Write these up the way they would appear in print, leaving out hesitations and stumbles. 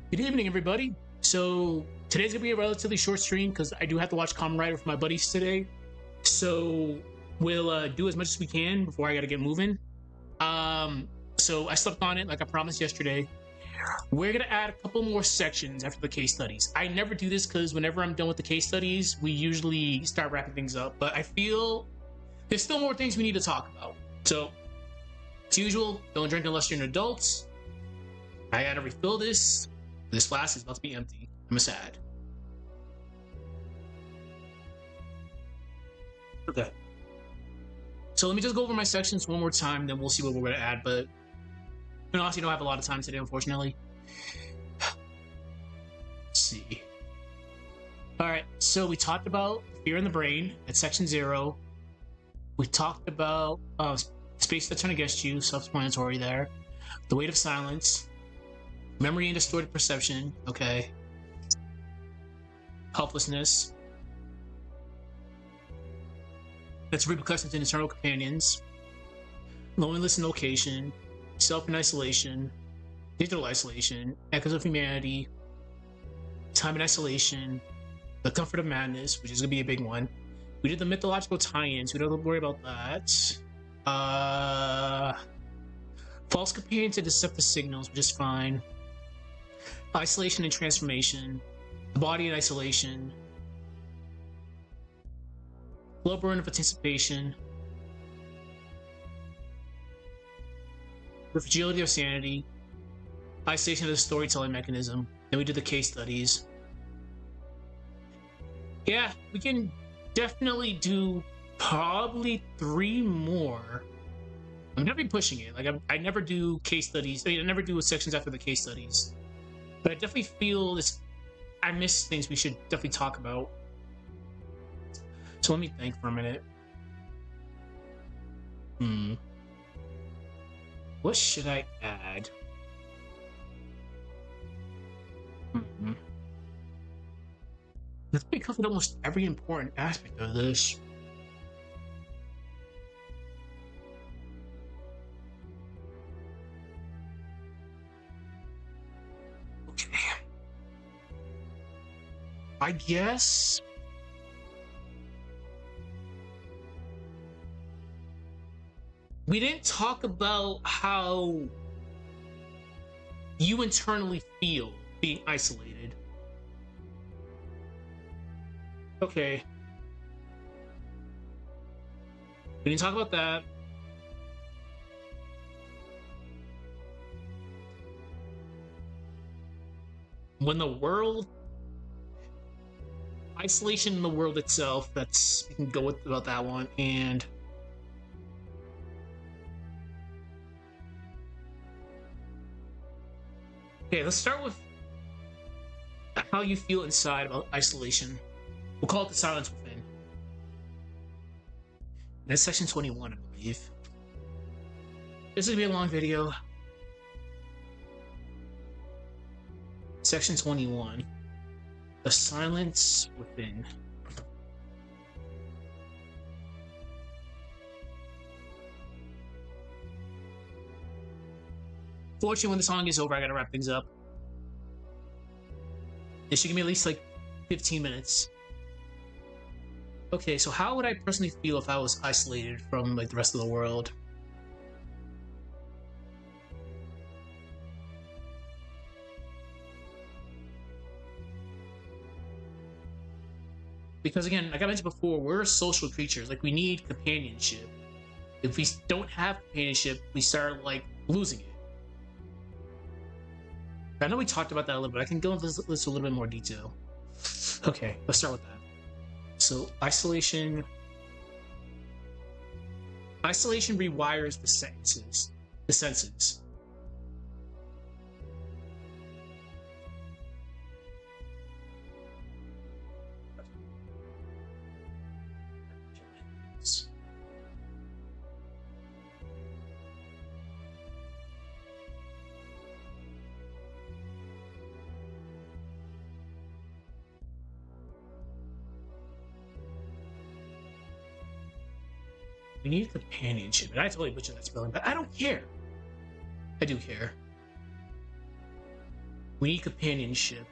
Good evening, everybody. So today's gonna be a relatively short stream because I do have to watch Kamen Rider for my buddies today. So we'll do as much as we can before I gotta get moving. So I slept on it like I promised yesterday. We're gonna add a couple more sections after the case studies. I never do this because whenever I'm done with the case studies, we usually start wrapping things up. But I feel there's still more things we need to talk about. So as usual, don't drink unless you're an adult. I gotta refill this. This flask is about to be empty. I'm sad. Okay. So let me just go over my sections one more time, then we'll see what we're going to add. But honestly, don't have a lot of time today, unfortunately. Let's see. All right. So we talked about fear in the brain at section 0. We talked about space that turn against you, self-explanatory there. The weight of silence. Memory and distorted perception, okay. Helplessness. That's repercussions in internal companions. Loneliness and location. Self and isolation. Digital isolation. Echoes of humanity. Time and isolation. The comfort of madness, which is gonna be a big one. We did the mythological tie-ins, we don't have to worry about that. False companions and deceptive signals, which is fine. Isolation and transformation, the body in isolation, slow burn of anticipation, the fragility of sanity, isolation of the storytelling mechanism. Then we did the case studies. Yeah, we can definitely do probably 3 more. I'm definitely pushing it. Like I never do case studies. I never do sections after the case studies. But I definitely feel this. I miss things we should definitely talk about. So let me think for a minute. What should I add? I think we covered almost every important aspect of this. I guess we didn't talk about how you internally feel being isolated. Okay. We didn't talk about that. When the world isolation in the world itself, that's we can go with about that one. And okay, let's start with how you feel inside about isolation. We'll call it the silence within. That's section 21, I believe. This is gonna be a long video. Section 21. The silence within. Fortunately, when the song is over, I gotta wrap things up. It should give me at least like 15 minutes. Okay, so how would I personally feel if I was isolated from like the rest of the world? Because again, like I mentioned before, we're social creatures. Like we need companionship. If we don't have companionship, we start like losing it. I know we talked about that a little bit. I can go into this a little bit more detail. Okay, let's start with that. So isolation. Isolation rewires the senses. The senses. We need companionship. And I totally butchered that spelling, but I don't care. I do care. We need companionship.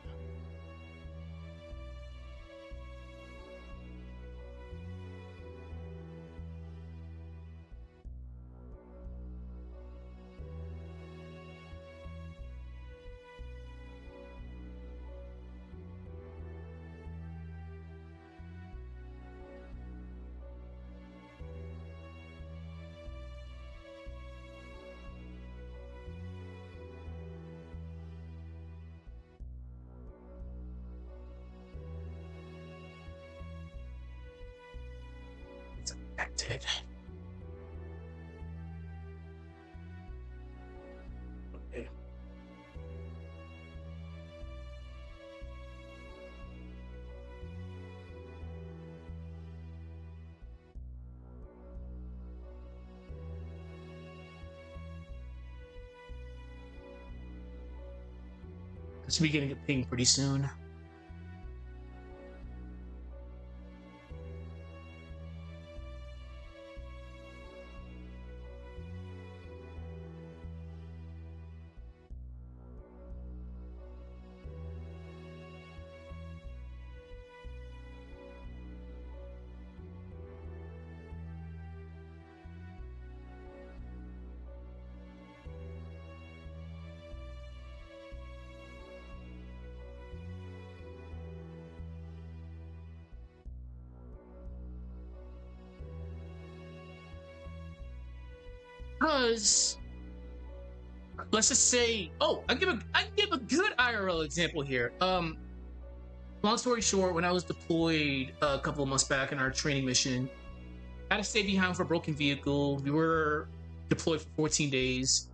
It's affected. Okay. This will be getting a ping pretty soon. Because let's just say, oh, I give a good IRL example here. Long story short, when I was deployed a couple of months back in our training mission, I had to stay behind for a broken vehicle. We were deployed for 14 days,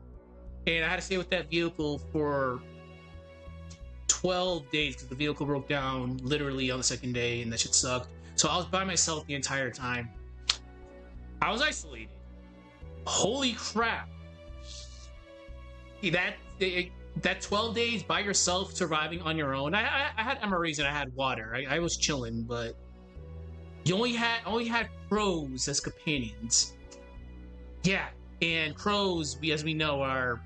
and I had to stay with that vehicle for 12 days because the vehicle broke down literally on the second day, and that shit sucked. So I was by myself the entire time. I was isolated. Holy crap! That 12 days by yourself surviving on your own. I had MREs and I had water. I was chilling, but you only had crows as companions. Yeah, and crows, as we know,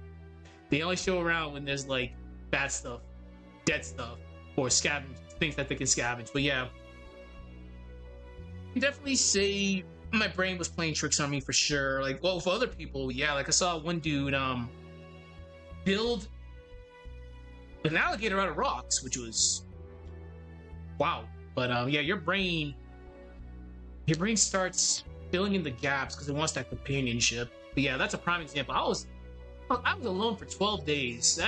they only show around when there's like bad stuff, dead stuff, or scavenge things that they can scavenge. But yeah, you definitely say my brain was playing tricks on me for sure. Like, well, for other people, yeah, like I saw one dude build an alligator out of rocks, which was wow. But yeah, your brain starts filling in the gaps because it wants that companionship. But yeah, that's a prime example. I was alone for 12 days.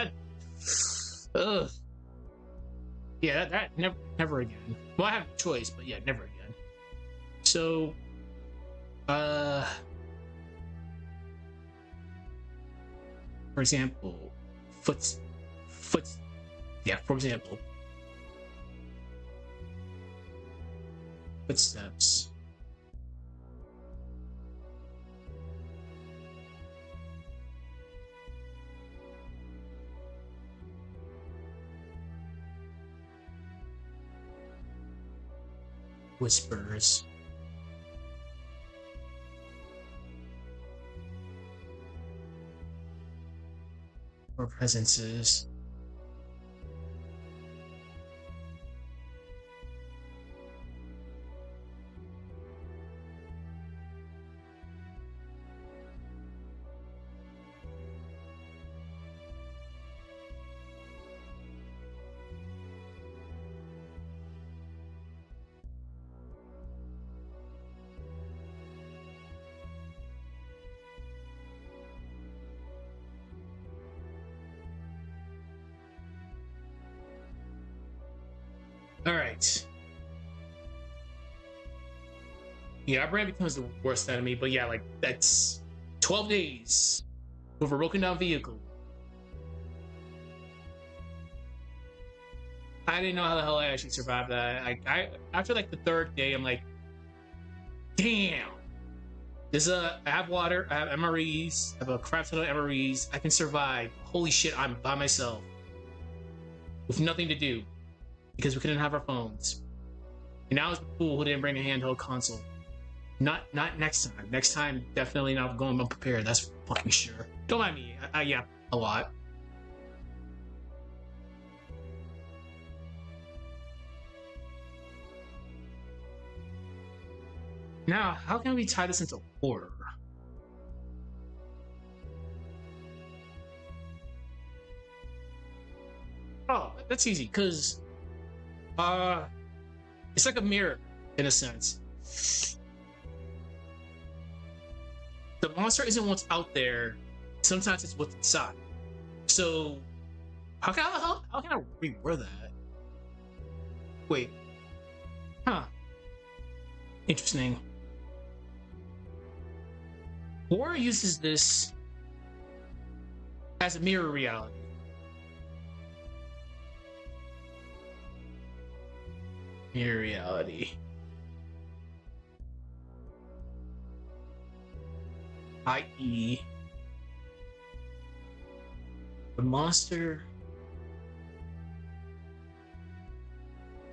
Ugh. Yeah, that never again. Well, I have a choice, but yeah, never again. So, for example, yeah, for example, footsteps. Whispers. Or presences. All right. Yeah, our brain becomes the worst enemy, but yeah, like that's 12 days with a broken down vehicle. I didn't know how the hell I actually survived that. I after like the third day, I'm like, damn. I have water, I have MREs, I have a crap ton of MREs. I can survive. Holy shit, I'm by myself with nothing to do because we couldn't have our phones. And I was the fool who didn't bring a handheld console. Not next time. Next time, definitely not going unprepared. That's fucking sure. Don't mind me. Yeah, a lot. Now, how can we tie this into horror? Oh, that's easy, because it's like a mirror in a sense. The monster isn't what's out there. Sometimes it's what's inside. So how can I reword that? Wait. Huh. Interesting. Horror uses this as a mirror reality. Mirror reality. I.e., the monster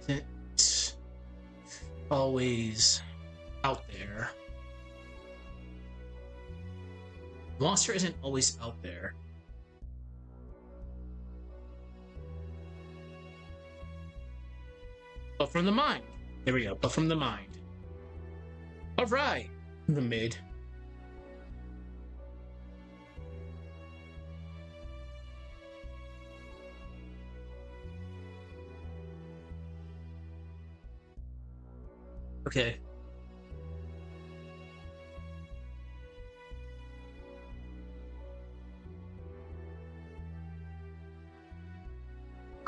isn't always out there. The monster isn't always out there. But from the mind. There we go. But from the mind. All right. The mid. Okay.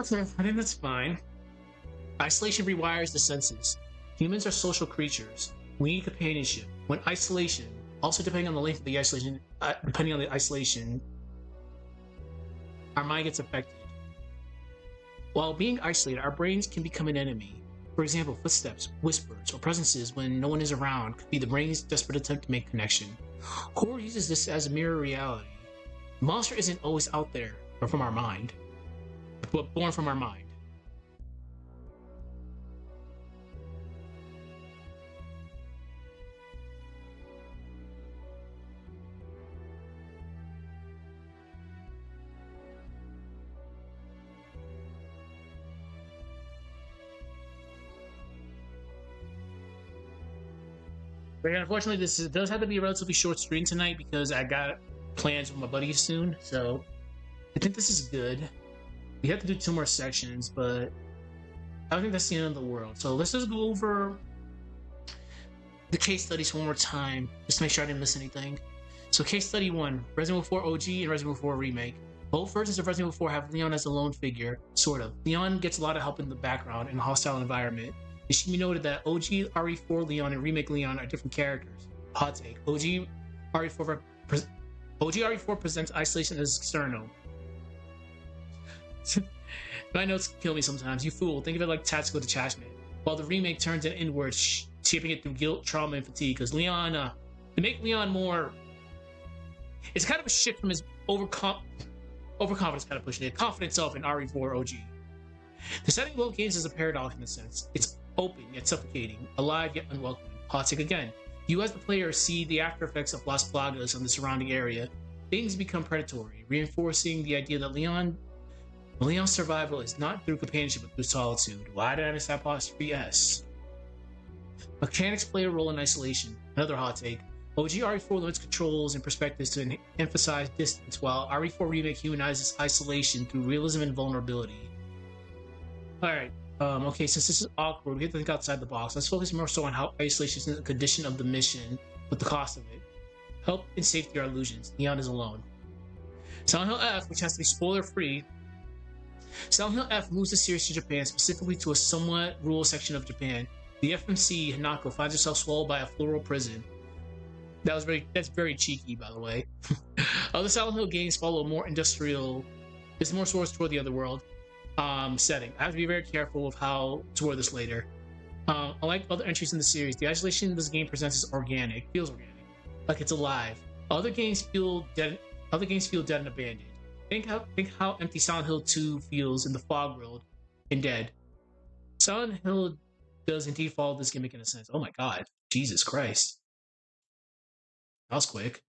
Okay, I think that's fine. Isolation rewires the senses. Humans are social creatures. We need companionship. When isolation, also depending on the length of the isolation, our mind gets affected. While being isolated, our brains can become an enemy. For example, footsteps, whispers, or presences when no one is around could be the brain's desperate attempt to make connection. Horror uses this as a mirror reality. The monster isn't always out there, or from our mind, but born from our mind. But unfortunately, does have to be a relatively short stream tonight because I got plans with my buddies soon. So I think this is good. We have to do 2 more sections, but I don't think that's the end of the world. So let's just go over the case studies one more time, just to make sure I didn't miss anything. So case study 1, Resident Evil 4 OG and Resident Evil 4 Remake. Both versions of Resident Evil 4 have Leon as a lone figure, sort of. Leon gets a lot of help in the background in a hostile environment. It should be noted that OG RE4 Leon and Remake Leon are different characters. Hot take. OG RE4 presents isolation as external. My notes kill me sometimes. You fool. Think of it like tactical detachment. While the remake turns it inward, shaping it through guilt, trauma, and fatigue. Because Leon, to make Leon more, it's kind of a shift from his overconfidence, kind of pushing it, confident self in RE4 OG. The setting of both games is a paradox in a sense. It's open yet suffocating, alive yet unwelcoming. Hot take again. You as the player see the after effects of Las Plagas on the surrounding area. Things become predatory, reinforcing the idea that Leon's survival is not through companionship but through solitude. Why did I miss that apostrophe S? Mechanics play a role in isolation. Another hot take. OG RE4 limits controls and perspectives to emphasize distance, while RE4 Remake humanizes isolation through realism and vulnerability. Alright, okay, since this is awkward, we have to think outside the box. Let's focus more so on how isolation is a condition of the mission, but the cost of it. Help and safety are illusions. Leon is alone. Silent Hill F, which has to be spoiler-free. Silent Hill F moves the series to Japan, specifically to a somewhat rural section of Japan. The FMC, Hanako, finds herself swallowed by a floral prison. That's very cheeky, by the way. Other Silent Hill games follow a more industrial, it's more sourced toward the other world setting. I have to be very careful of how to word this later. Unlike other entries in the series, the isolation this game presents is organic, feels organic, like it's alive. Other games feel dead and abandoned. Think how empty Silent Hill 2 feels in the fog world in Dead. Silent Hill does indeed follow this gimmick in a sense. Oh my god, Jesus Christ. That was quick.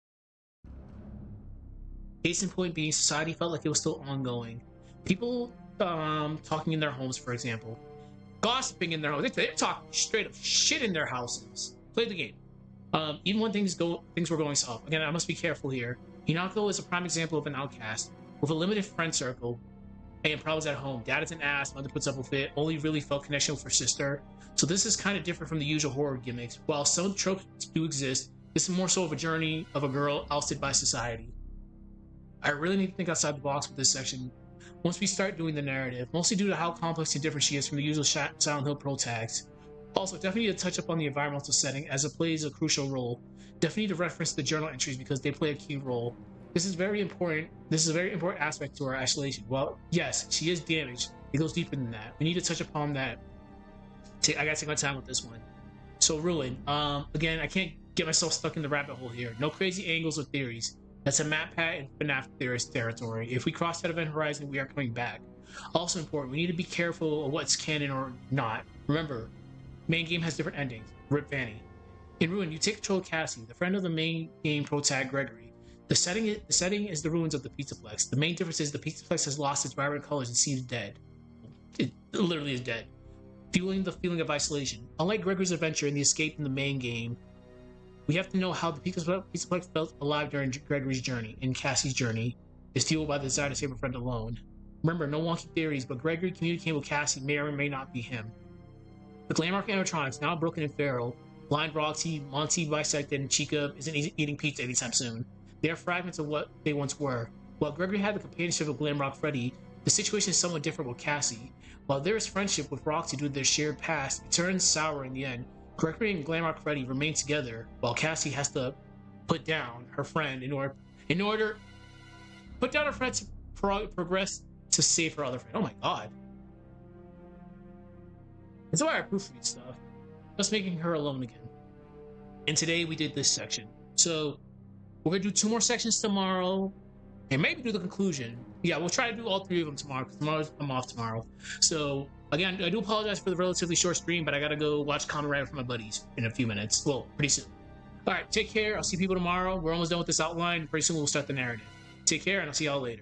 Case in point being, society felt like it was still ongoing. People talking in their homes, for example. Gossiping in their homes. They're talking straight up shit in their houses. Play the game. Even when things were going soft. Again, I must be careful here. Hinako is a prime example of an outcast with a limited friend circle and problems at home. Dad is an ass, mother puts up with it, only really felt connection with her sister. So this is kind of different from the usual horror gimmicks. While some tropes do exist, this is more so of a journey of a girl ousted by society. I really need to think outside the box with this section once we start doing the narrative, mostly due to how complex and different she is from the usual Silent Hill pro tags. Also, definitely need to touch up on the environmental setting as it plays a crucial role. Definitely need to reference the journal entries because they play a key role. This is very important. This is a very important aspect to her isolation. Well, yes, she is damaged. It goes deeper than that. We need to touch upon that. I gotta take my time with this one. So Ruin. Again, I can't get myself stuck in the rabbit hole here. No crazy angles or theories. That's a map pat and FNAF theorist territory. If we cross that event horizon, we are coming back. Also important, we need to be careful of what's canon or not. Remember, main game has different endings. Rip Fanny. In Ruin, you take control of Cassie, the friend of the main game protag Gregory. The setting is the ruins of the Pizzaplex. The main difference is the Pizzaplex has lost its vibrant colors and seems dead. It literally is dead, fueling the feeling of isolation. Unlike Gregory's adventure in the escape in the main game, we have to know how the Pizzaplex felt alive during Gregory's journey, and Cassie's journey is fueled by the desire to save a friend alone. Remember, no wonky theories, but Gregory communicating with Cassie may or may not be him. The Glamrock animatronics, now broken and feral, blind Roxy, Monty bisected, and Chica isn't eating pizza anytime soon. They are fragments of what they once were. While Gregory had the companionship of Glamrock Freddy, the situation is somewhat different with Cassie. While there is friendship with Roxy due to their shared past, it turns sour in the end. Gregory and Glamrock Freddy remain together, while Cassie has to put down her friend in order put down her friend to progress to save her other friend. Oh my god. That's why I proofread stuff. Just making her alone again. And today we did this section. So we're gonna do 2 more sections tomorrow, and maybe do the conclusion. Yeah, we'll try to do all 3 of them tomorrow because I'm off tomorrow. So again, I do apologize for the relatively short stream, but I gotta go watch Kamen Rider for my buddies in a few minutes. Well, pretty soon. All right, take care. I'll see people tomorrow. We're almost done with this outline. Pretty soon we'll start the narrative. Take care, and I'll see y'all later.